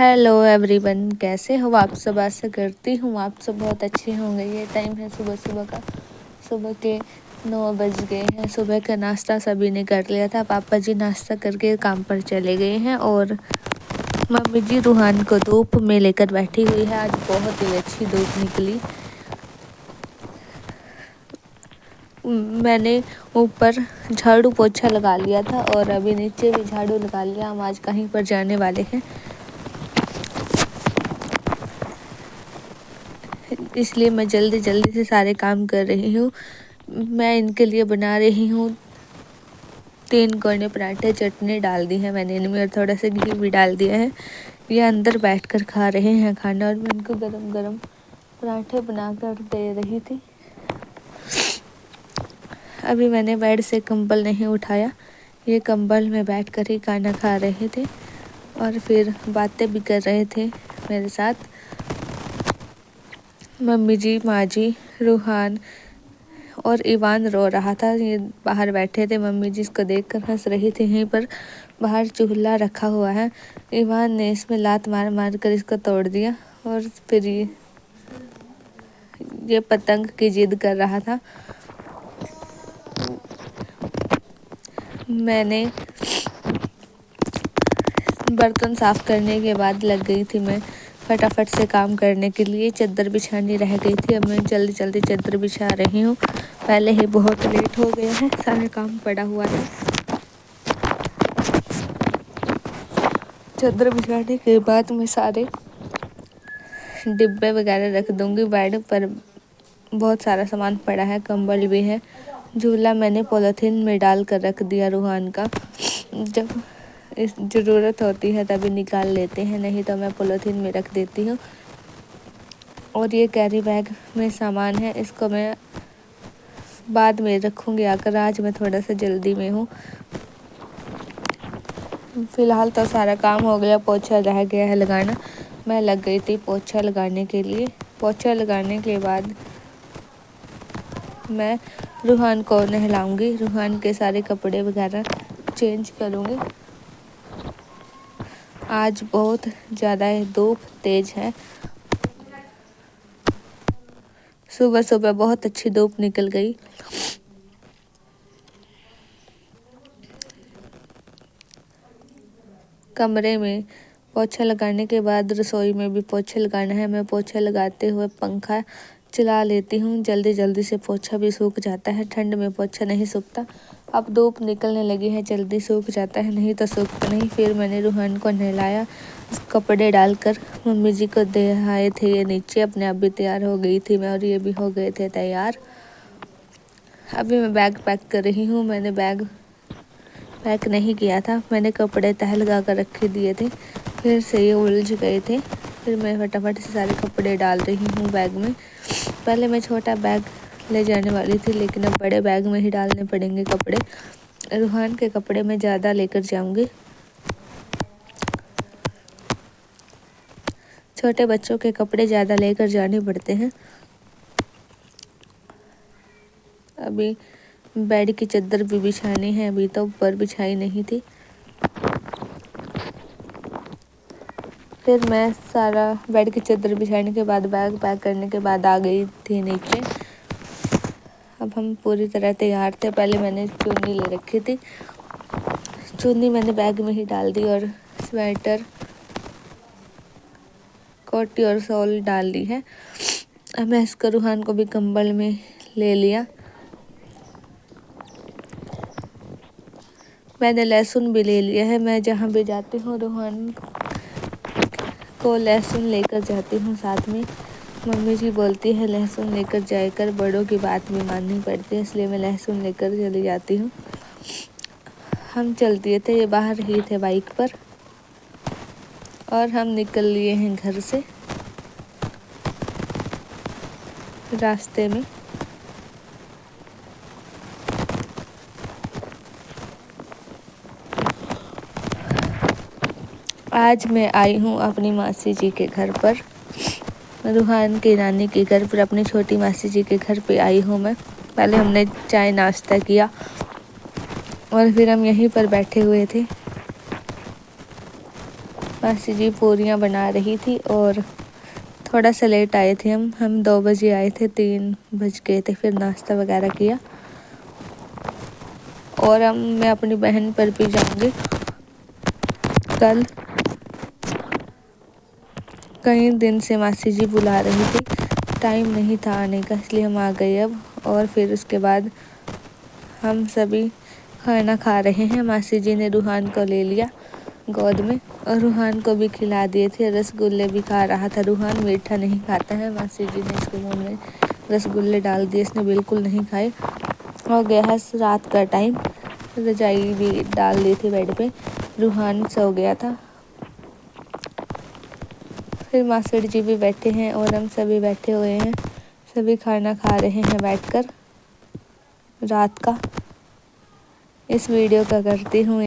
Hello everyone, कैसे हो आप सब। आशा करती हूँ आप सब बहुत अच्छे होंगे। ये टाइम है सुबह सुबह का। सुबह के 9 बज गए हैं। सुबह का नाश्ता सभी ने कर लिया था। पापा जी नाश्ता करके काम पर चले गए हैं और मम्मी जी रूहान को धूप में लेकर बैठी हुई है। आज बहुत ही अच्छी धूप निकली। मैंने ऊपर झाड़ू पोछा लगा लिया था और अभी नीचे भी झाड़ू लगा लिया। हम आज कहीं पर जाने वाले हैं, इसलिए मैं जल्दी जल्दी से सारे काम कर रही हूँ। मैं इनके लिए बना रही हूँ 3 कोने पराठे। चटनी डाल दी है मैंने इनमें और थोड़ा सा घी भी डाल दिया है। ये अंदर बैठकर खा रहे हैं खाना और मैं इनको गरम गरम पराठे बनाकर दे रही थी। अभी मैंने बेड से कंबल नहीं उठाया। ये कंबल में बैठकर ही खाना खा रहे थे और फिर बातें भी कर रहे थे मेरे साथ। मम्मी जी, माँ जी, रूहान और इवान रो रहा था। ये बाहर बैठे थे। मम्मी जी इसको देखकर हंस रही थी। यहीं पर बाहर चूल्हा रखा हुआ है। इवान ने इसमें लात मार मार कर इसको तोड़ दिया और फिर ये पतंग की जिद कर रहा था। मैंने बर्तन साफ करने के बाद लग गई थी मैं फटाफट से काम करने के लिए। चादर बिछानी रह गई थी। अब मैं जल्दी जल्दी चादर बिछा रही हूँ। पहले ही बहुत लेट हो गया है, सारा काम पड़ा हुआ है। चादर बिछाने के बाद मैं सारे डिब्बे वगैरह रख दूंगी। बेड पर बहुत सारा सामान पड़ा है, कंबल भी है। झूला मैंने पॉलीथीन में डाल कर रख दिया रूहान का। जब इस ज़रूरत होती है तभी निकाल लेते हैं, नहीं तो मैं पॉलीथीन में रख देती हूँ। और ये कैरी बैग में सामान है, इसको मैं बाद में रखूँगी आकर। आज मैं थोड़ा सा जल्दी में हूँ। फ़िलहाल तो सारा काम हो गया, पोछा रह गया है लगाना। मैं लग गई थी पोछा लगाने के लिए। पोछा लगाने के बाद मैं रूहान को नहलाऊंगी। रूहान के सारे कपड़े वगैरह चेंज करूँगी। आज बहुत ज़्यादा धूप तेज़ है। सुबह सुबह बहुत अच्छी धूप निकल गई। कमरे में पोछा लगाने के बाद रसोई में भी पोछा लगाना है। मैं पोछा लगाते हुए पंखा चला लेती हूँ। जल्दी जल्दी से पोछा भी सूख जाता है। ठंड में पोछा नहीं सूखता। अब धूप निकलने लगी है, जल्दी सूख जाता है, नहीं तो सूखता नहीं। फिर मैंने रूहान को नहलाया, कपड़े डालकर मम्मी जी को दे आए थे। ये नीचे अपने आप भी तैयार हो गई थी मैं और ये भी हो गए थे तैयार। अभी मैं बैग पैक कर रही हूँ। मैंने बैग पैक नहीं किया था, मैंने कपड़े तह लगा कर रखे दिए थे, फिर से ये उलझ गए थे। फिर मैं फटाफट से सारे कपड़े डाल रही हूँ बैग में। पहले मैं छोटा बैग ले जाने वाली थी, लेकिन अब बड़े बैग में ही डालने पड़ेंगे कपड़े। रूहान के कपड़े मैं ज़्यादा लेकर जाऊँगी। छोटे बच्चों के कपड़े ज़्यादा लेकर जाने पड़ते हैं। अभी बेड की चादर भी बिछानी है, अभी तो ऊपर बिछाई नहीं थी। फिर मैं सारा बेड की चादर बिछाने के बाद बैग पैक करने के बाद आ गई थी नीचे। अब हम पूरी तरह तैयार थे। पहले मैंने चुन्नी ले रखी थी, चुन्नी मैंने बैग में ही डाल दी और स्वेटर, कोटी और शॉल डाल दी है। अब मैं इसको रूहान को भी कंबल में ले लिया। मैंने लहसुन भी ले लिया है। मैं जहाँ भी जाती हूँ रूहान को लहसुन लेकर जाती हूँ साथ में। मम्मी जी बोलती है लहसुन लेकर जाकर, बड़ों की बात भी माननी पड़ती है, इसलिए मैं लहसुन लेकर चली जाती हूँ। हम चल दिए थे, ये बाहर ही थे बाइक पर और हम निकल लिए हैं घर से। रास्ते में आज मैं आई हूँ अपनी मासी जी के घर पर, रूहान की नानी के घर पर। अपनी छोटी मासी जी के घर पे आई हूँ मैं। पहले हमने चाय नाश्ता किया और फिर हम यहीं पर बैठे हुए थे। मासी जी पूरियाँ बना रही थी और थोड़ा सा लेट आए थे हम 2 बजे आए थे, 3 बज गए थे। फिर नाश्ता वगैरह किया और मैं अपनी बहन पर भी जाऊंगी कल। कई दिन से मासी जी बुला रही थी, टाइम नहीं था आने का, इसलिए हम आ गए अब। और फिर उसके बाद हम सभी खाना खा रहे हैं। मासी जी ने रूहान को ले लिया गोद में और रूहान को भी खिला दिए थे। रसगुल्ले भी खा रहा था रूहान, मीठा नहीं खाता है। मासी जी ने इसके मुंह में रसगुल्ले डाल दिए, इसने बिल्कुल नहीं खाए। हो गया है रात का टाइम, रजाई भी डाल दी थी बेड पे, रूहान सो गया था। फिर मास्टर जी भी बैठे हैं और हम सभी बैठे हुए हैं, सभी खाना खा रहे हैं बैठकर रात का। इस वीडियो का करती हूँ